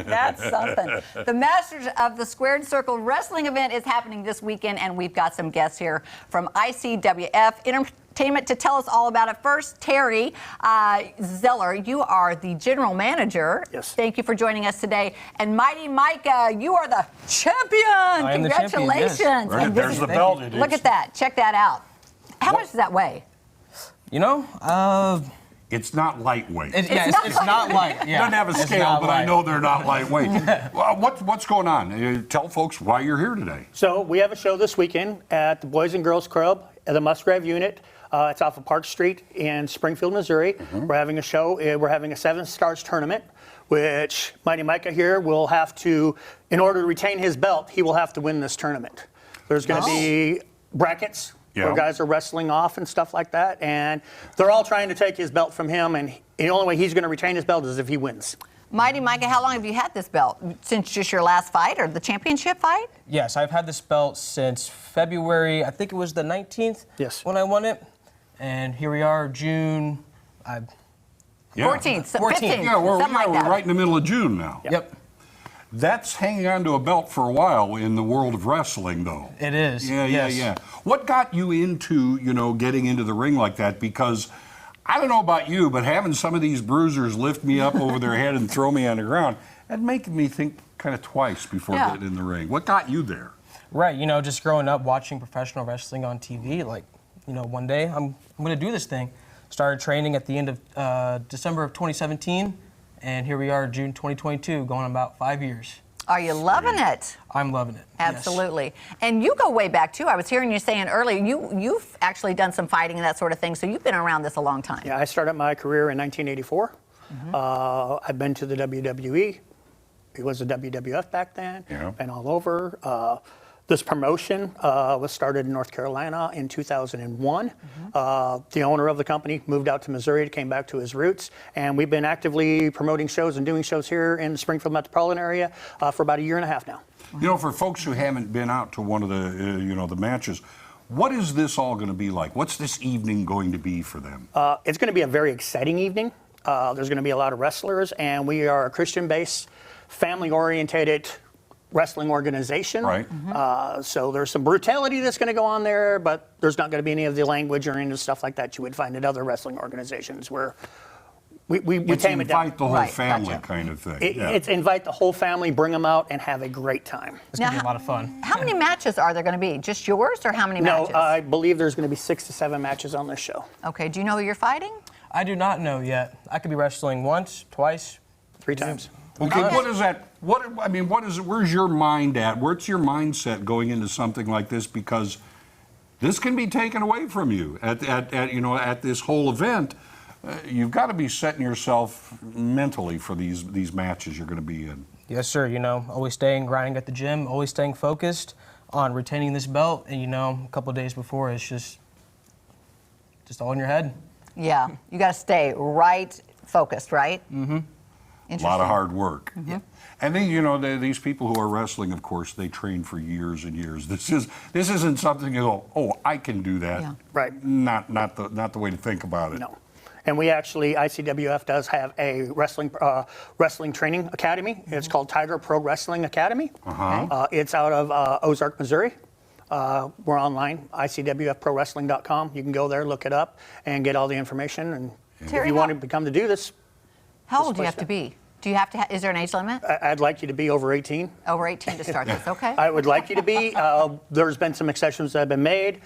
That's something. The Masters of the Squared Circle Wrestling event is happening this weekend, and we've got some guests here from ICWF Entertainment to tell us all about it. First, Terry Zeller, you are the general manager. Yes. Thank you for joining us today. And Mighty Micah, you are the champion. I am Congratulations. the champion, yes. Right, there's the belt. Look at that. Check that out. How much does that weigh? You know, It's not lightweight. it's not light. Yeah, Doesn't have a it's scale, not but I light. know they're not lightweight. Well, what's going on? Tell folks why you're here today. So we have a show this weekend at the Boys and Girls Club at the Musgrave Unit. It's off of Park Street in Springfield, Missouri. We're having a show. We're having a 7 Stars tournament, which Mighty Micah here will have to, in order to retain his belt, he will have to win this tournament. There's going to be brackets where guys are wrestling off and stuff like that, and they're all trying to take his belt from him, and the only way he's going to retain his belt is if he wins. Mighty Micah, how long have you had this belt? Since just your last fight or the championship fight? Yes, I've had this belt since February. I think it was the 19th. Yes. When I won it, and here we are, June. 14th, 15th, Yeah, we're something like that. right in the middle of June now. Yep. That's hanging on to a belt for a while in the world of wrestling, though. It is. Yeah, yes. yeah. What got you into, getting into the ring like that? Because I don't know about you, but having some of these bruisers lift me up over their head and throw me on the ground, that making me think kind of twice before getting in the ring. What got you there? Right. Just growing up watching professional wrestling on TV, one day I'm going to do this thing. Started training at the end of December of 2017. And here we are, June 2022, going on about 5 years. Are you loving it? I'm loving it. Absolutely. Yes. And you go way back, too. I was hearing you saying earlier, you've actually done some fighting and that sort of thing, so you've been around this a long time. Yeah, I started my career in 1984. I've been to the WWE. It was the WWF back then. Yeah. Been all over. This promotion was started in North Carolina in 2001. The owner of the company moved out to Missouri, came back to his roots, and we've been actively promoting shows and doing shows here in the Springfield metropolitan area for about a year and a half now. For folks who haven't been out to one of the, the matches, what is this all going to be like? What's this evening going to be for them? It's going to be a very exciting evening. There's going to be a lot of wrestlers, and we are a Christian-based, family-orientated wrestling organization. Right. So there's some brutality that's going to go on there, but there's not going to be any of the language or any of the stuff like that you would find at other wrestling organizations where we tame it down. Invite the whole family kind of thing. It's invite the whole family, bring them out, and have a great time. It's going to be a lot of fun. How many matches are there going to be? Just yours, or how many matches? No, I believe there's going to be 6 to 7 matches on this show. Okay, do you know who you're fighting? I do not know yet. I could be wrestling once, twice. 3 times. Okay, what is that? What is it? Where's your mind at? Where's your mindset going into something like this? Because this can be taken away from you at this whole event. You've got to be setting yourself mentally for these matches you're going to be in. Yes, sir. Always staying grinding at the gym, always staying focused on retaining this belt. And a couple of days before, it's just all in your head. Yeah, you got to stay right focused, right? Mm-hmm. A lot of hard work. Mm-hmm. And then, these people who are wrestling, of course, they train for years and years. This isn't something you go, oh, I can do that. Yeah. Right. Not the way to think about it. No. And we actually, ICWF does have a wrestling training academy. It's called Tiger Pro Wrestling Academy. It's out of Ozark, Missouri. We're online, ICWFProWrestling.com. You can go there, look it up, and get all the information. And Terry, if you want to come to do this, how old do you have to be? Do you have to? Is there an age limit? I'd like you to be over 18. Over 18 to start this, okay? I would like you to be. There's been some exceptions that have been made,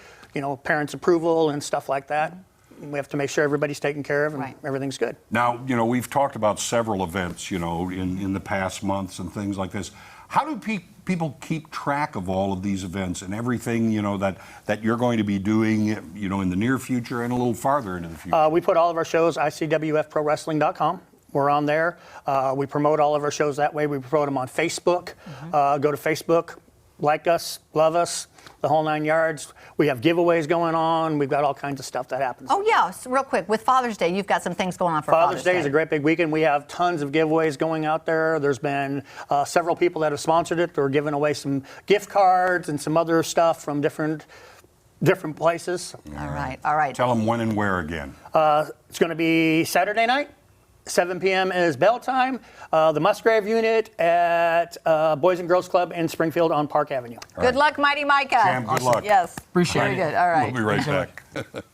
parents' approval and stuff like that. We have to make sure everybody's taken care of and everything's good. Now, we've talked about several events, in the past months and things like this. How do people keep track of all of these events and everything, that you're going to be doing, in the near future and a little farther into the future? We put all of our shows, ICWFProWrestling.com. We're on there. We promote all of our shows that way. We promote them on Facebook. Go to Facebook, like us, love us, the whole 9 yards. We have giveaways going on. We've got all kinds of stuff that happens. Oh, yeah. So real quick, with Father's Day, you've got some things going on for Father's Day. Father's Day is a great big weekend. We have tons of giveaways going out there. There's been several people that have sponsored it. They're giving away some gift cards and some other stuff from different places. All right. Tell them when and where again. It's going to be Saturday night 7 p.m. is bell time. The Musgrave unit at Boys and Girls Club in Springfield on Park Avenue. Good luck, Mighty Micah. Sam, good luck. Yes. Appreciate Very it. good. All right. We'll be right back.